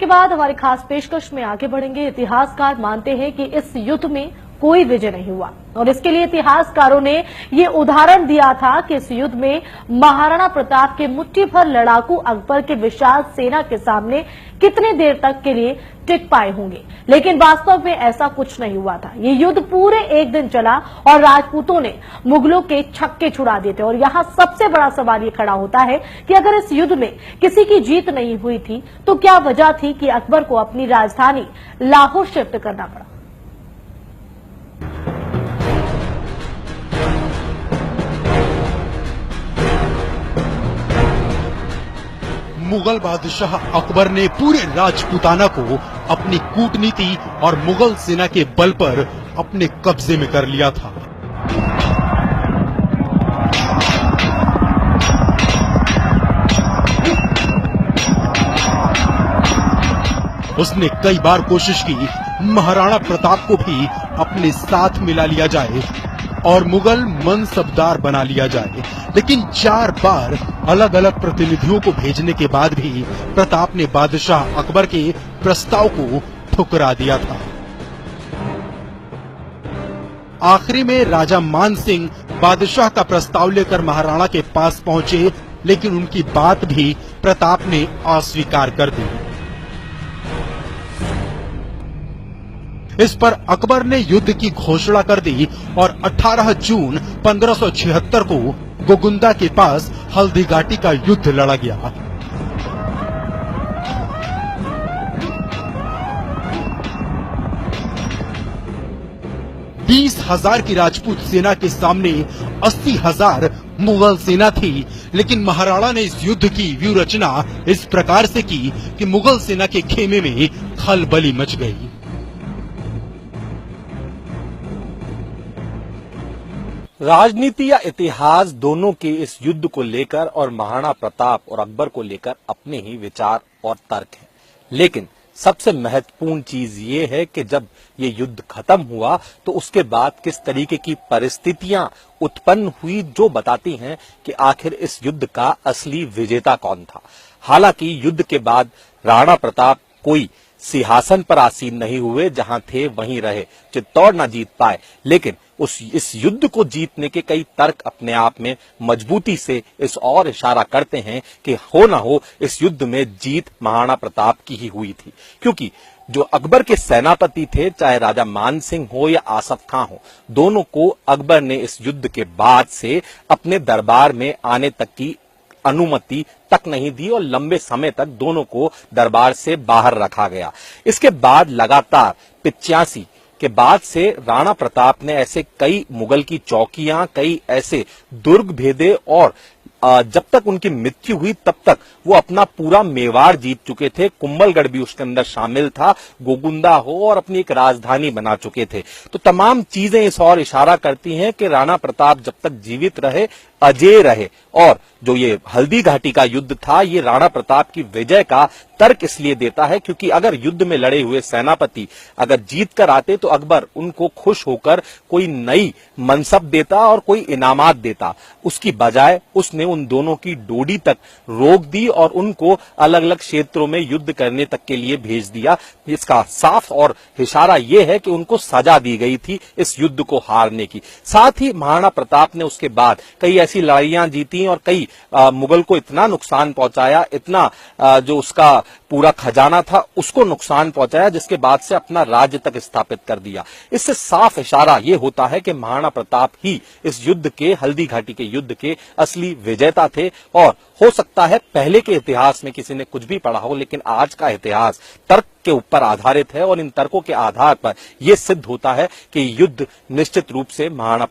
के बाद हमारी खास पेशकश में आगे बढ़ेंगे। इतिहासकार मानते हैं कि इस युद्ध में कोई विजय नहीं हुआ और इसके लिए इतिहासकारों ने ये उदाहरण दिया था कि इस युद्ध में महाराणा प्रताप के मुट्ठी भर लड़ाकू अकबर के विशाल सेना के सामने कितनी देर तक के लिए टिक पाए होंगे, लेकिन वास्तव में ऐसा कुछ नहीं हुआ था। ये युद्ध पूरे एक दिन चला और राजपूतों ने मुगलों के छक्के छुड़ा दिए थे। और यहाँ सबसे बड़ा सवाल ये खड़ा होता है कि अगर इस युद्ध में किसी की जीत नहीं हुई थी तो क्या वजह थी कि अकबर को अपनी राजधानी लाहौर शिफ्ट करना पड़ा। मुगल बादशाह अकबर ने पूरे राजपूताना को अपनी कूटनीति और मुगल सेना के बल पर अपने कब्जे में कर लिया था। उसने कई बार कोशिश की महाराणा प्रताप को भी अपने साथ मिला लिया जाए और मुगल मनसबदार बना लिया जाए, लेकिन 4 बार अलग अलग प्रतिनिधियों को भेजने के बाद भी प्रताप ने बादशाह अकबर के प्रस्ताव को ठुकरा दिया था। आखिरी में राजा मान सिंह बादशाह का प्रस्ताव लेकर महाराणा के पास पहुंचे, लेकिन उनकी बात भी प्रताप ने अस्वीकार कर दी। इस पर अकबर ने युद्ध की घोषणा कर दी और 18 जून 1576 को गोगुंदा के पास हल्दी घाटी का युद्ध लड़ा गया। बीस 20,000 की राजपूत सेना के सामने 80,000 मुगल सेना थी, लेकिन महाराणा ने इस युद्ध की व्यूह रचना इस प्रकार से की कि मुगल सेना के खेमे में खलबली मच गई। राजनीति या इतिहास दोनों के इस युद्ध को लेकर और महाराणा प्रताप और अकबर को लेकर अपने ही विचार और तर्क हैं, लेकिन सबसे महत्वपूर्ण चीज ये है कि जब ये युद्ध खत्म हुआ तो उसके बाद किस तरीके की परिस्थितियां उत्पन्न हुई जो बताती हैं कि आखिर इस युद्ध का असली विजेता कौन था। हालांकि युद्ध के बाद राणा प्रताप कोई सिंहासन पर आसीन नहीं हुए, जहां थे वहीं रहे, चित्तौड़ न जीत पाए, लेकिन इस युद्ध को जीतने के कई तर्क अपने आप में मजबूती से इस और इशारा करते हैं कि हो ना हो इस युद्ध में जीत महाराणा प्रताप की ही हुई थी, क्योंकि जो अकबर के सेनापति थे, चाहे राजा मान सिंह हो या आसफ खां हो, दोनों को अकबर ने इस युद्ध के बाद से अपने दरबार में आने तक की अनुमति तक नहीं दी और लंबे समय तक दोनों को दरबार से बाहर रखा गया। इसके बाद लगातार 85 के बाद से राणा प्रताप ने ऐसे कई मुगल की चौकियां, कई ऐसे दुर्ग भेदे और जब तक उनकी मृत्यु हुई तब तक वो अपना पूरा मेवाड़ जीत चुके थे। कुंभलगढ़ भी उसके अंदर शामिल था, गोगुंदा हो, और अपनी एक राजधानी बना चुके थे। तो तमाम चीजें इस और इशारा करती हैं कि राणा प्रताप जब तक जीवित रहे, अजेय रहे। और जो ये हल्दी घाटी का युद्ध था, ये राणा प्रताप की विजय का तर्क इसलिए देता है क्योंकि अगर युद्ध में लड़े हुए सेनापति अगर जीत कर आते तो अकबर उनको खुश होकर कोई नई मनसब देता और कोई इनामात देता। उसकी बजाय उसने उन दोनों की डोडी तक रोक दी और उनको अलग अलग क्षेत्रों में युद्ध करने तक के लिए भेज दिया। इसका साफ और इशारा यह है कि उनको सजा दी गई थी इस युद्ध को हारने की। साथ ही महाराणा प्रताप ने उसके बाद कई ऐसी लड़ाइयां जीती और कई मुगल को इतना नुकसान पहुंचाया, इतना जो उसका पूरा खजाना था उसको नुकसान पहुंचाया, जिसके बाद से अपना राज्य तक स्थापित कर दिया। इससे साफ इशारा यह होता है कि महाराणा प्रताप ही इस युद्ध के, हल्दी घाटी के युद्ध के असली विजेता थे। और हो सकता है पहले के इतिहास में किसी ने कुछ भी पढ़ा हो, लेकिन आज का इतिहास तर्क के ऊपर आधारित है और इन तर्कों के आधार पर यह सिद्ध होता है कि युद्ध निश्चित रूप से महाराणा